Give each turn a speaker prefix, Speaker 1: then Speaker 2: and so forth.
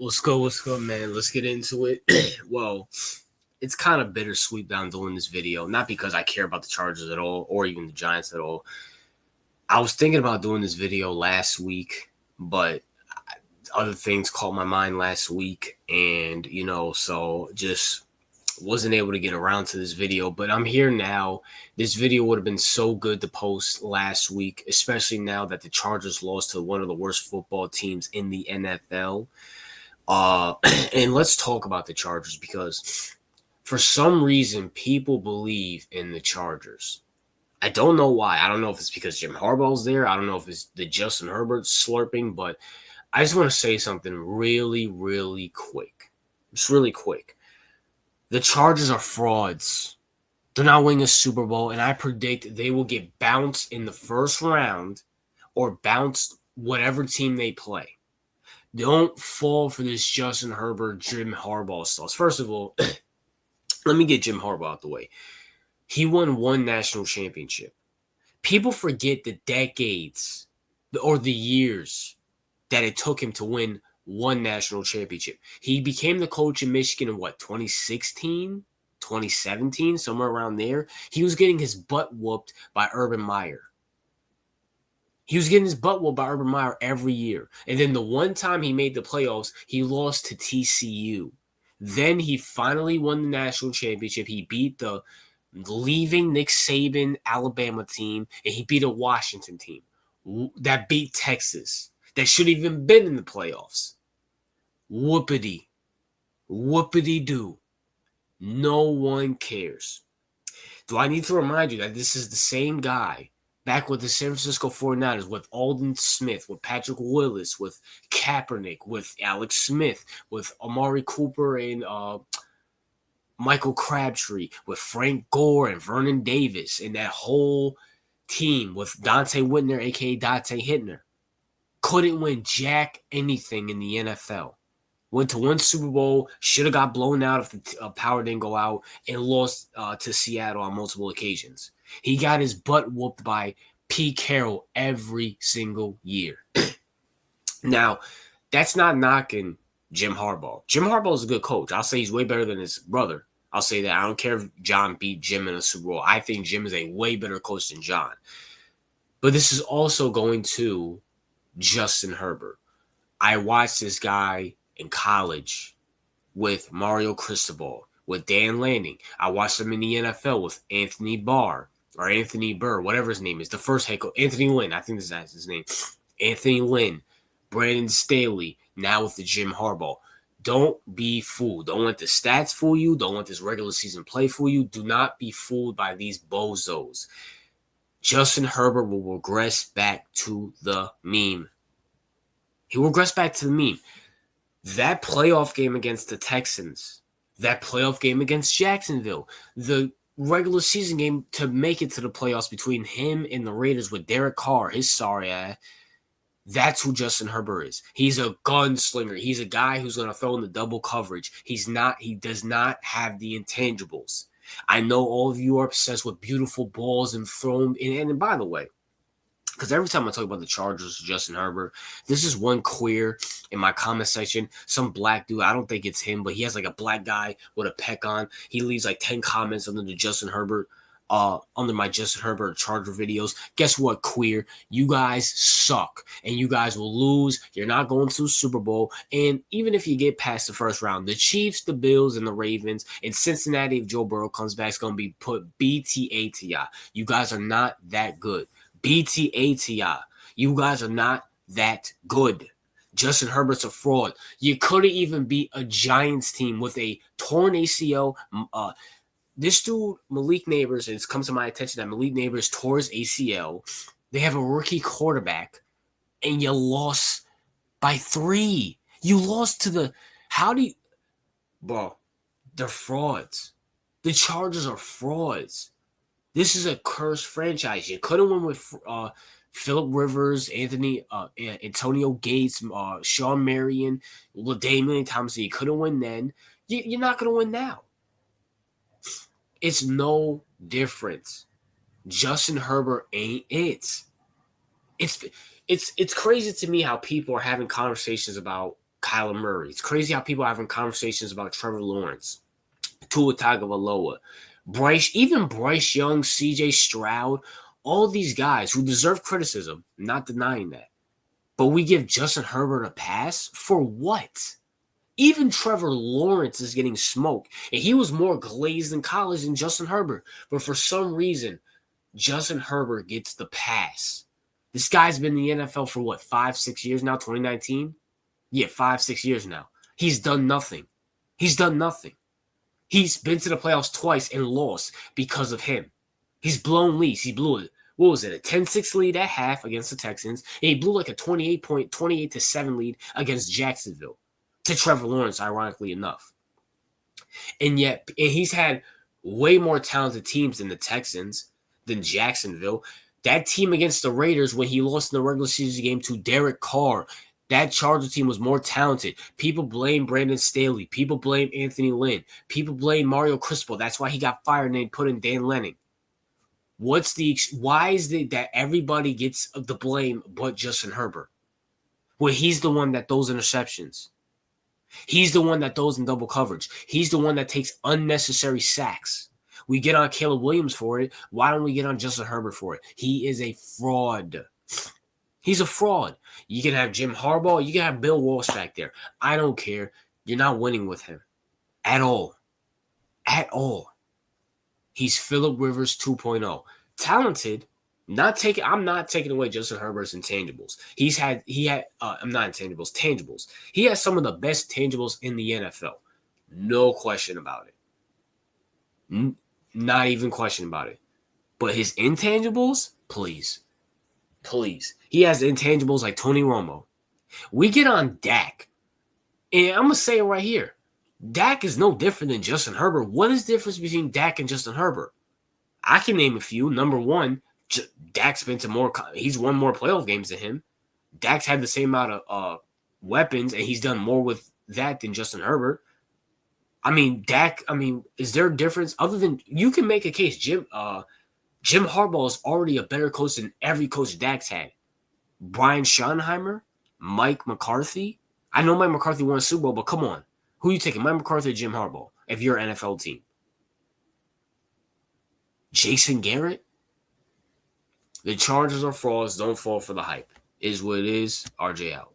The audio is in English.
Speaker 1: What's good, man? Let's get into it. Well, it's kind of bittersweet that I'm doing this video, not because I care about the Chargers at all or even the Giants at all. I was thinking about doing this video last week, but other things caught my mind last week, and so just wasn't able to get around to this video. But I'm here now. This video would have been so good to post last week, especially now that the Chargers lost to one of the worst football teams in the NFL. And let's talk about the Chargers, because for some reason people believe in the Chargers. I don't know why. I don't know if it's because Jim Harbaugh's there. I don't know if it's the Justin Herbert slurping, but I just want to say something really, really quick. Just really quick. The Chargers are frauds. They're not winning a Super Bowl, and I predict they will get bounced in the first round or bounced whatever team they play. Don't fall for this Justin Herbert, Jim Harbaugh stuff. First of all, let me get Jim Harbaugh out the way. He won one national championship. People forget the decades or the years that it took him to win one national championship. He became the coach in Michigan in 2016, 2017, somewhere around there. He was getting his butt whooped by Urban Meyer. He was getting his butt whooped by Urban Meyer every year. And then the one time he made the playoffs, he lost to TCU. Then he finally won the national championship. He beat the leaving Nick Saban Alabama team, and he beat a Washington team that beat Texas, that should have even been in the playoffs. Whoopity do. No one cares. Do I need to remind you that this is the same guy back with the San Francisco 49ers, with Aldon Smith, with Patrick Willis, with Kaepernick, with Alex Smith, with Amari Cooper and Michael Crabtree, with Frank Gore and Vernon Davis, and that whole team with Dante Whitner, a.k.a. Dante Hittner. Couldn't win jack anything in the NFL. Went to one Super Bowl, should have got blown out if the power didn't go out, and lost to Seattle on multiple occasions. He got his butt whooped by Pete Carroll every single year. Now, that's not knocking Jim Harbaugh. Jim Harbaugh is a good coach. I'll say he's way better than his brother. I'll say that. I don't care if John beat Jim in a Super Bowl. I think Jim is a way better coach than John. But this is also going to Justin Herbert. I watched this guy in college with Mario Cristobal, with Dan Lanning. I watched him in the NFL with Anthony Burr, whatever his name is. The first head coach, Anthony Lynn. I think that's his name. Anthony Lynn, Brandon Staley, now with the Jim Harbaugh. Don't be fooled. Don't let the stats fool you. Don't let this regular season play fool you. Do not be fooled by these bozos. Justin Herbert will regress back to the meme. He will regress back to the meme. That playoff game against the Texans, that playoff game against Jacksonville, the regular season game to make it to the playoffs between him and the Raiders with Derek Carr, his sorry ass. That's who Justin Herbert is. He's a gunslinger. He's a guy who's going to throw in the double coverage. He does not have the intangibles. I know all of you are obsessed with beautiful balls and throw them. And by the way, because every time I talk about the Chargers, Justin Herbert, this is one queer in my comment section. Some black dude, I don't think it's him, but he has like a black guy with a peck on. He leaves like 10 comments under the Justin Herbert, under my Justin Herbert Charger videos. Guess what, queer? You guys suck, and you guys will lose. You're not going to the Super Bowl, and even if you get past the first round, the Chiefs, the Bills, and the Ravens, and Cincinnati, if Joe Burrow comes back, it's going to be put BTATI. You guys are not that good. BTATI. You guys are not that good. Justin Herbert's a fraud. You couldn't even beat a Giants team with a torn ACL. This dude, Malik Neighbors, it's come to my attention that Malik Neighbors tore his ACL. They have a rookie quarterback, and you lost by 3. You lost to the – how do you – bro, they're frauds. The Chargers are frauds. This is a cursed franchise. You couldn't win with Phillip Rivers, Antonio Gates, Sean Marion, LaDainian Thompson. You couldn't win then. You're not going to win now. It's no difference. Justin Herbert ain't it. It's crazy to me how people are having conversations about Kyler Murray. It's crazy how people are having conversations about Trevor Lawrence, Tua Tagovailoa, Bryce Young, C.J. Stroud, all these guys who deserve criticism. I'm not denying that. But we give Justin Herbert a pass? For what? Even Trevor Lawrence is getting smoked. And he was more glazed in college than Justin Herbert. But for some reason, Justin Herbert gets the pass. This guy's been in the NFL for what, 5-6 years now? 2019? Yeah, 5-6 years now. He's done nothing. He's been to the playoffs twice and lost because of him. He's blown leads. He blew it. What was it? A 10-6 lead at half against the Texans. And he blew like a 28-7 lead against Jacksonville. To Trevor Lawrence, ironically enough. And he's had way more talented teams than the Texans, than Jacksonville. That team against the Raiders, when he lost in the regular season game to Derek Carr, that Charger team was more talented. People blame Brandon Staley. People blame Anthony Lynn. People blame Mario Cristobal. That's why he got fired and they put in Dan Lanning. Why is it that everybody gets the blame but Justin Herbert? Well, he's the one that throws interceptions. He's the one that throws in double coverage. He's the one that takes unnecessary sacks. We get on Caleb Williams for it. Why don't we get on Justin Herbert for it? He is a fraud. He's a fraud. You can have Jim Harbaugh. You can have Bill Walsh back there. I don't care. You're not winning with him. At all. At all. He's Phillip Rivers 2.0. Talented. I'm not taking away Justin Herbert's intangibles. Tangibles. He has some of the best tangibles in the NFL. No question about it. Not even question about it. But his intangibles, please. He has intangibles like Tony Romo. We get on Dak. And I'm going to say it right here. Dak is no different than Justin Herbert. What is the difference between Dak and Justin Herbert? I can name a few. Number one, Dak's been to more. He's won more playoff games than him. Dak's had the same amount of weapons, and he's done more with that than Justin Herbert. Dak. Is there a difference other than you can make a case? Jim Harbaugh is already a better coach than every coach Dak's had. Brian Schottenheimer, Mike McCarthy. I know Mike McCarthy won a Super Bowl, but come on, who are you taking, Mike McCarthy or Jim Harbaugh? If you're an NFL team, Jason Garrett. The Chargers are frauds. Don't fall for the hype. Is what it is. RJ out.